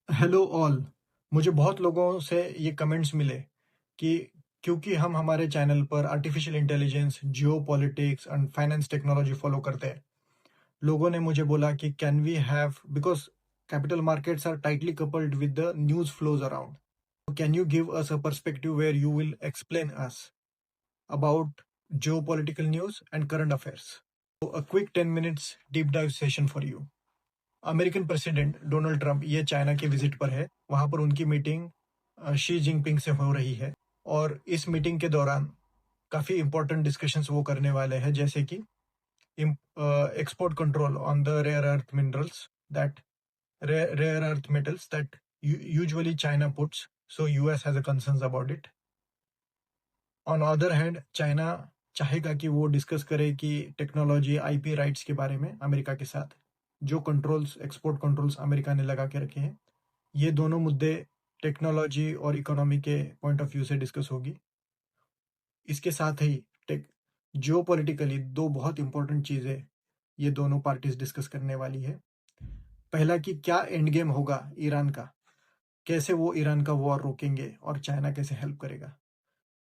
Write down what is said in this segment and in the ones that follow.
Hello all. मुझे बहुत लोगों से ये कमेंट्स मिले कि क्योंकि हम हमारे चैनल पर artificial intelligence, geo politics and finance technology follow करते हैं। लोगों ने मुझे बोला कि can we have because capital markets are tightly coupled with the news flows around, can you give us a perspective where you will explain us about geo political news and current affairs. A quick 10 minutes deep dive session for you. American president Donald Trump ये China के विजिट पर है। वहां पर उनकी meeting Xi Jinping से हो रही है और इस मीटिंग के दौरान काफी इंपॉर्टेंट डिस्कशंस वो करने वाले हैं, जैसे कि export control on the rare earth minerals that rare earth metals that usually China puts, so US has a concerns about it. On other hand China चाहेगा कि वो डिस्कस करे कि टेक्नोलॉजी आईपी राइट्स के बारे में अमेरिका के साथ जो कंट्रोल्स, एक्सपोर्ट कंट्रोल्स अमेरिका ने लगा के रखे हैं, ये दोनों मुद्दे टेक्नोलॉजी और इकोनॉमी के पॉइंट ऑफ व्यू से डिस्कस होगी। इसके साथ ही टेक जियो पॉलिटिकली दो बहुत इंपॉर्टेंट चीजें ये दोनों पार्टीज डिस्कस करने वाली है। पहला कि क्या एंड गेम होगा ईरान का, कैसे वो ईरान का वॉर रोकेंगे और चाइना कैसे हेल्प करेगा।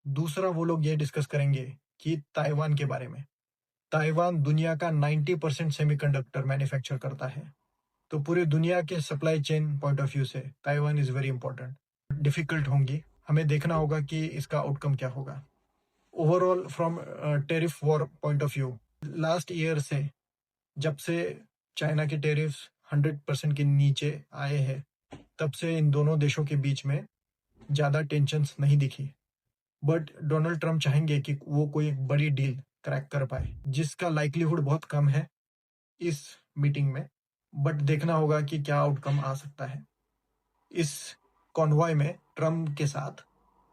दूसरा वो लोग ये डिस्कस करेंगे कि ताइवान के बारे में। ताइवान दुनिया का 90% सेमीकंडक्टर मैन्युफैक्चर करता है, तो पूरे दुनिया के supply chain point of view से Taiwan is very important. Difficult होंगी, हमें देखना होगा कि इसका आउटकम क्या होगा। Overall from tariff war point of view, last year से जब से चाइना के टेरिफ्स 100% के नीचे आए हैं, तब से इन दोनों देशों के बीच में ज्यादा टेंशन्स नहीं दिखी। बट डोनाल्ड ट्रंप चाहेंगे कि वो कोई एक बड़ी डील क्रैक कर पाए, जिसका लाइकलीहुड बहुत कम है इस मीटिंग में। बट देखना होगा कि क्या आउटकम आ सकता है। इस कॉन्वॉय में ट्रम्प के साथ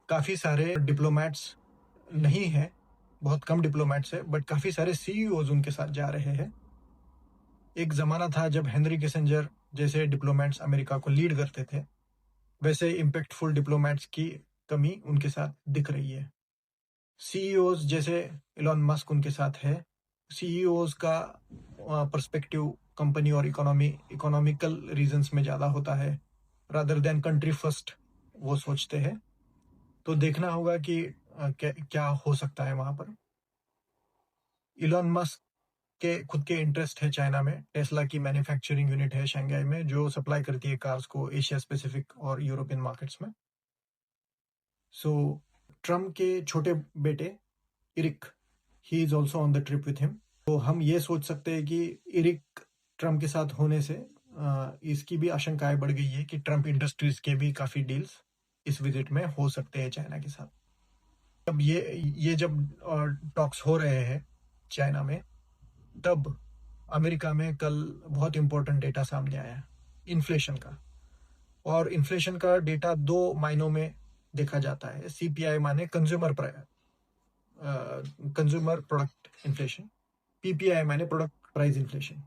काफी सारे डिप्लोमेट्स नहीं है, बहुत कम डिप्लोमेट्स है, बट काफी सारे सीईओज उनके साथ जा रहे हैं। एक जमाना था जब हेनरी किसेंजर जैसे डिप्लोमेट्स अमेरिका को लीड करते थे, वैसे इम्पैक्टफुल डिप्लोमेट्स की कमी उनके साथ दिख रही है। सीईओज जैसे इलॉन मस्क उनके साथ है। सीईओज का पर्सपेक्टिव कंपनी और इकोनॉमिकल रीजंस में ज्यादा होता है, रादर देन कंट्री फर्स्ट वो सोचते हैं। तो देखना होगा कि क्या हो सकता है वहां पर। इलॉन मस्क के खुद के इंटरेस्ट है चाइना में। टेस्ला की मैन्युफैक्चरिंग यूनिट है शंघाई में जो सप्लाई करती है कार्स को एशिया पैसिफिक और यूरोपियन मार्केट्स में। सो ट्रम्प के छोटे बेटे Eric, he is also on the trip with him. तो हम ये सोच सकते हैं कि इरिक ट्रम्प के साथ होने से इसकी भी आशंकाएं बढ़ गई है कि ट्रम्प इंडस्ट्रीज के भी काफी डील्स इस विजिट में हो सकते हैं चाइना के साथ। अब ये जब टॉक्स हो रहे हैं चाइना में, तब अमेरिका में कल बहुत इंपॉर्टेंट डेटा सामने आया इन्फ्लेशन का। और इन्फ्लेशन का डेटा दो मायनों में देखा जाता है। सीपीआई माने कंज्यूमर प्रोडक्ट इन्फ्लेशन, पीपीआई माने प्रोडक्ट प्राइस इन्फ्लेशन।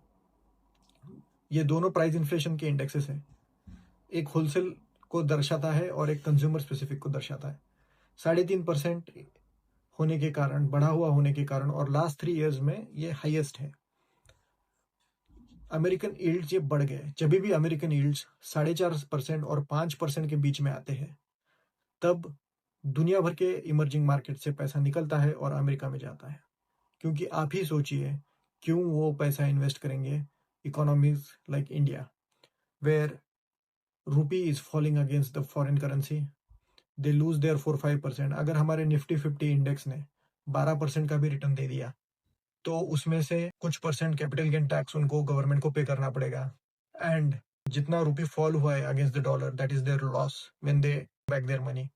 ये दोनों प्राइस इन्फ्लेशन के इंडेक्सेस हैं। एक होलसेल को दर्शाता है और एक कंज्यूमर स्पेसिफिक को दर्शाता है। 3.5% होने के कारण, बढ़ा हुआ होने के कारण, और लास्ट 3 इयर्स में ये हाईएस्ट है। अमेरिकन यील्ड्स ये बढ़ गए। जब भी अमेरिकन यील्ड्स 4.5% और 5% के बीच में आते हैं, तब दुनिया भर के इमर्जिंग मार्केट से पैसा निकलता है और अमेरिका में जाता है। क्योंकि आप ही सोचिए क्यों वो पैसा इन्वेस्ट करेंगे economies like India, where rupee is falling against the foreign currency, they lose their 4-5%। अगर हमारे निफ्टी 50 इंडेक्स ने 12% का भी रिटर्न दे दिया, तो उसमें से कुछ परसेंट कैपिटल गेन टैक्स उनको गवर्नमेंट को पे करना पड़ेगा। एंड जितना रूपी फॉल हुआ है against the dollar, that is there loss when they back their money.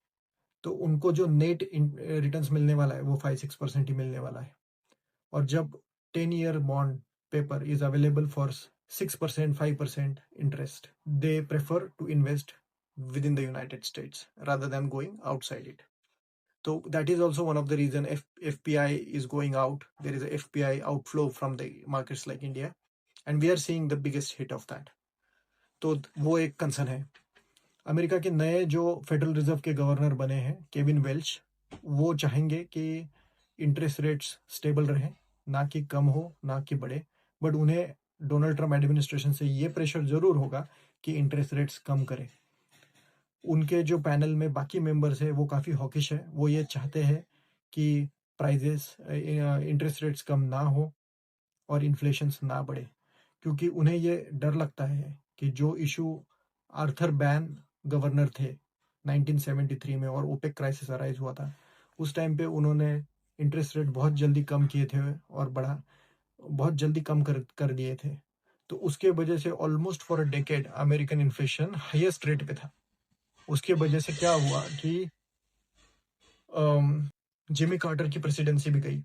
तो उनको जो नेट रिटर्न्स मिलने वाला है वो 5-6% ही मिलने वाला है। और जब 10 year bond paper is available for 6%, 5% interest, they prefer to invest with in the United States rather than going outside it. So that is also one of the reason FPI is going out. There is a FPI outflow from the markets like India, and we are seeing the biggest hit of that. तो वो एक concern है। America के नए जो federal reserve के governor बने हैं केविन वेल्च, वो चाहेंगे कि इंटरेस्ट रेट्स स्टेबल रहें, ना कि कम हो ना कि बढ़े। बट उन्हें डोनाल्ड ट्रम्प एडमिनिस्ट्रेशन से ये प्रेशर जरूर होगा कि इंटरेस्ट रेट्स कम करें। उनके जो पैनल में बाकी मेंबर्स हैं वो काफ़ी हॉकिश है, वो ये चाहते हैं कि प्राइजेस इंटरेस्ट रेट्स कम ना हो और इन्फ्लेशंस ना बढ़े, क्योंकि उन्हें ये डर लगता है कि जो इशू आर्थर बैन गवर्नर थे 1973 में और ओपेक क्राइसिस अराइज हुआ था, उस टाइम पे उन्होंने इंटरेस्ट रेट बहुत जल्दी कम किए थे और बहुत जल्दी कम कर दिए थे। तो उसके वजह से almost for a decade American inflation highest rate पे था। उसके वजह से क्या हुआ कि जिमी कार्टर की प्रेसिडेंसी भी गई,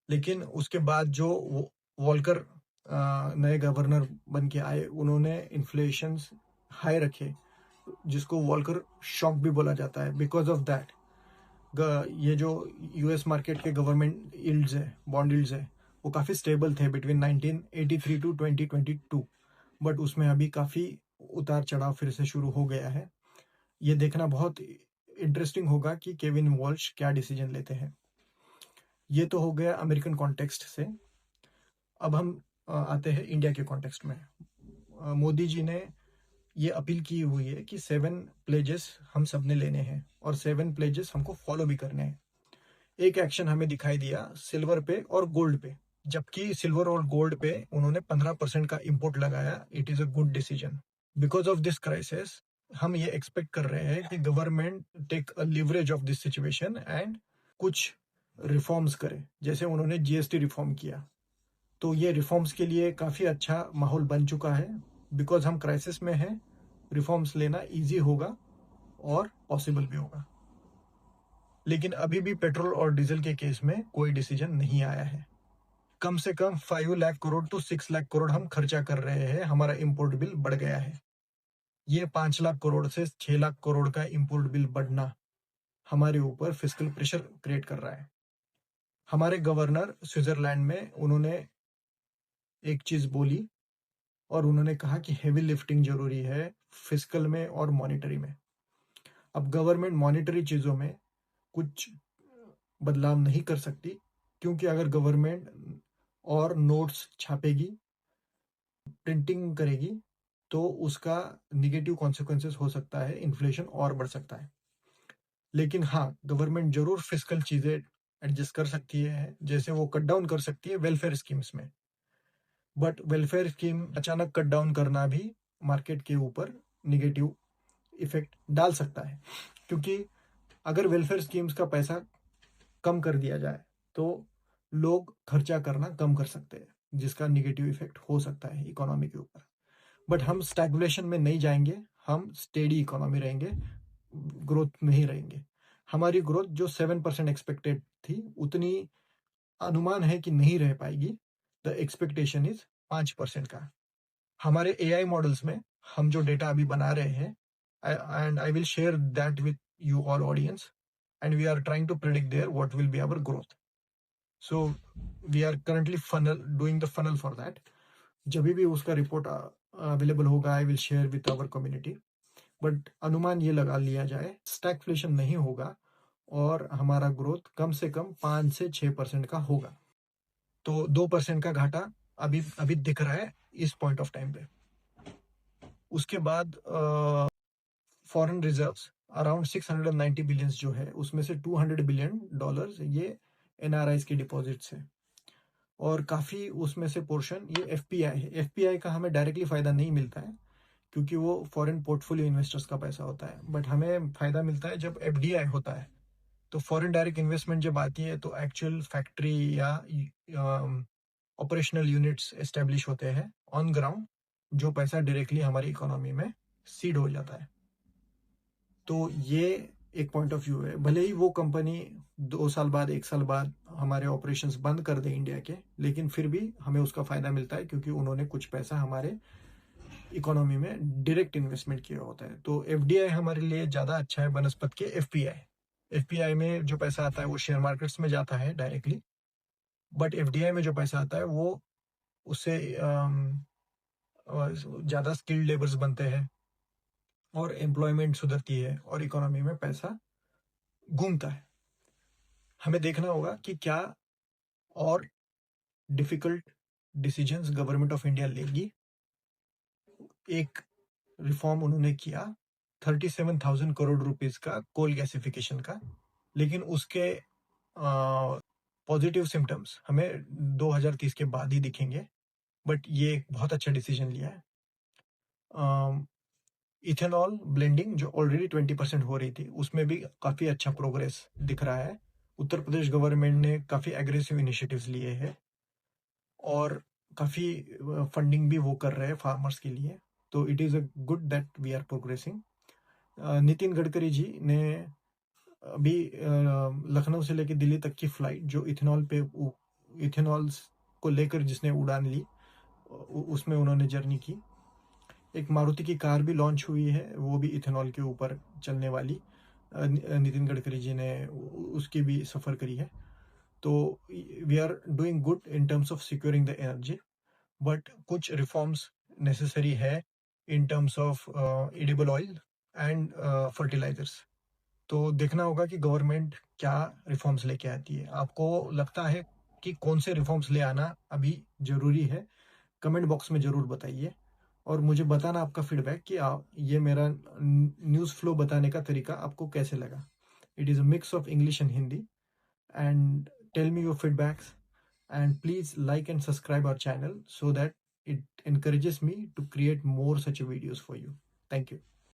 लेकिन उसके बाद जो वॉलकर नए गवर्नर बन के आए, उन्होंने इन्फ्लेशन हाई रखे, जिसको वॉलकर शॉक भी बोला जाता है। बिकॉज ऑफ दैट ये जो यूएस मार्केट के गवर्नमेंट यील्ड्स है, बॉन्ड यील्ड्स है, वो काफ़ी स्टेबल थे बिटवीन 1983 टू 2022, बट उसमें अभी काफ़ी उतार चढ़ाव फिर से शुरू हो गया है। ये देखना बहुत इंटरेस्टिंग होगा कि केविन वॉल्श क्या डिसीजन लेते हैं। ये तो हो गया अमेरिकन कॉन्टेक्स्ट से। अब हम आते हैं इंडिया के कॉन्टेक्स्ट में। मोदी जी ने ये अपील की हुई है कि 7 प्लेजेस हम सब ने लेने हैं और 7 प्लेजेस हमको फॉलो भी करने हैं। एक एक्शन हमें दिखाई दिया सिल्वर पे और गोल्ड पे, जबकि सिल्वर और गोल्ड पे उन्होंने 15% का इंपोर्ट लगाया। It is a good decision. Because of this crisis हम ये एक्सपेक्ट कर रहे हैं कि government take a leverage of this situation and कुछ रिफॉर्म्स करे, जैसे उन्होंने जीएसटी रिफॉर्म किया। तो ये रिफॉर्म्स के लिए काफ़ी अच्छा माहौल बन चुका है। बिकॉज हम क्राइसिस में हैं, रिफॉर्म्स लेना इजी होगा और पॉसिबल भी होगा। लेकिन अभी भी पेट्रोल और डीजल के केस में कोई डिसीजन नहीं आया है। कम से कम 5 लाख करोड़ to 6 लाख करोड़ हम खर्चा कर रहे हैं, हमारा इंपोर्ट बिल बढ़ गया है। ये 5 लाख करोड़ से 6 लाख करोड़ का इंपोर्ट बिल बढ़ना हमारे ऊपर फिस्कल प्रेशर क्रिएट कर रहा है। हमारे गवर्नर स्विट्जरलैंड में उन्होंने एक चीज बोली और उन्होंने कहा कि हेवी लिफ्टिंग जरूरी है फिस्कल में और मॉनिटरी में। अब गवर्नमेंट मॉनिटरी चीजों में कुछ बदलाव नहीं कर सकती, क्योंकि अगर गवर्नमेंट और नोट्स छापेगी, प्रिंटिंग करेगी, तो उसका निगेटिव कॉन्सिक्वेंसेस हो सकता है, इन्फ्लेशन और बढ़ सकता है। लेकिन हाँ, गवर्नमेंट जरूर फिस्कल चीजें एडजस्ट कर सकती है, जैसे वो कट डाउन कर सकती है वेलफेयर स्कीम्स में। बट वेलफेयर स्कीम अचानक कट डाउन करना भी मार्केट के ऊपर निगेटिव इफेक्ट डाल सकता है, क्योंकि अगर वेलफेयर स्कीम्स का पैसा कम कर दिया जाए तो लोग खर्चा करना कम कर सकते हैं, जिसका निगेटिव इफेक्ट हो सकता है इकोनॉमी के ऊपर। बट हम स्टैगुलेशन में नहीं जाएंगे, हम स्टेडी इकोनॉमी रहेंगे, ग्रोथ में ही रहेंगे। हमारी ग्रोथ जो 7% एक्सपेक्टेड थी, उतनी अनुमान है कि नहीं रह पाएगी। द एक्सपेक्टेशन इज 5% का। हमारे एआई मॉडल्स में हम जो डेटा अभी बना रहे हैं, and I will share that with you all audience, and we are trying to predict there what will be our growth. So we are currently doing the funnel for that. जब भी उसका report available होगा, I will share with our community. But अनुमान ये लगा लिया जाए, stagflation नहीं होगा और हमारा ग्रोथ कम से कम 5 से 6% का होगा। तो 2% का घाटा अभी अभी दिख रहा है इस पॉइंट ऑफ टाइम पे। उसके बाद फॉरेन रिजर्व्स अराउंड 690 बिलियंस जो है, उसमें से $200 बिलियन ये एनआरआईज की डिपॉजिट्स है, और काफ़ी उसमें से पोर्शन ये एफपीआई है। एफपीआई का हमें डायरेक्टली फ़ायदा नहीं मिलता है, क्योंकि वो फॉरेन पोर्टफोलियो इन्वेस्टर्स का पैसा होता है, बट हमें फ़ायदा मिलता है जब एफडीआई होता है। तो फॉरेन डायरेक्ट इन्वेस्टमेंट जब आती है तो एक्चुअल फैक्ट्री या ऑपरेशनल यूनिट्स एस्टेब्लिश होते हैं ऑन ग्राउंड, जो पैसा डायरेक्टली हमारी इकोनॉमी में सीड हो जाता है। तो ये एक पॉइंट ऑफ व्यू है। भले ही वो कंपनी 2 साल बाद, 1 साल बाद हमारे ऑपरेशंस बंद कर दे इंडिया के, लेकिन फिर भी हमें उसका फायदा मिलता है, क्योंकि उन्होंने कुछ पैसा हमारे इकोनॉमी में डायरेक्ट इन्वेस्टमेंट किया होता है। तो एफडीआई हमारे लिए ज़्यादा अच्छा है बनस्पत के एफपीआई। एफपीआई में जो पैसा आता है वो शेयर मार्केट्स में जाता है डायरेक्टली, बट एफडीआई में जो पैसा आता है वो उससे ज़्यादा स्किल्ड लेबर्स बनते हैं और एम्प्लॉयमेंट सुधरती है और इकोनॉमी में पैसा घूमता है। हमें देखना होगा कि क्या और difficult decisions government of India लेगी एक रिफॉर्म उन्होंने किया 37,000 करोड़ रुपीस का कोल गैसिफिकेशन का, लेकिन उसके पॉजिटिव सिम्टम्स हमें 2030 के बाद ही दिखेंगे, बट ये एक बहुत अच्छा डिसीजन लिया है। इथेनॉल ब्लेंडिंग जो ऑलरेडी 20% हो रही थी, उसमें भी काफ़ी अच्छा प्रोग्रेस दिख रहा है। उत्तर प्रदेश गवर्नमेंट ने काफ़ी एग्रेसिव इनिशिएटिव्स लिए हैं और काफ़ी फंडिंग भी वो कर रहे हैं फार्मर्स के लिए, तो it is a good that we are progressing. Nitin Gadkari ji ने अभी लखनऊ से लेकर दिल्ली तक की फ्लाइट जो इथेनॉल को लेकर जिसने उड़ान ली, उसमें उन्होंने जर्नी की। एक मारुति की कार भी लॉन्च हुई है, वो भी इथेनॉल के ऊपर चलने वाली, नितिन गडकरी जी ने उसकी भी सफ़र करी है। तो we are doing good in terms of securing the energy, but कुछ रिफॉर्म्स नेसेसरी है in terms of edible oil and fertilisers. तो देखना होगा कि गवर्नमेंट क्या रिफॉर्म्स लेके आती है। आपको लगता है कि कौन से रिफॉर्म्स ले आना अभी जरूरी है? कमेंट बॉक्स में जरूर बताइए और मुझे बताना आपका फीडबैक कि ये मेरा न्यूज़ फ्लो बताने का तरीका आपको कैसे लगा। It is a mix of English and Hindi, and tell me your feedbacks, and please like and subscribe our channel so that it encourages me to create more such videos for you. Thank you.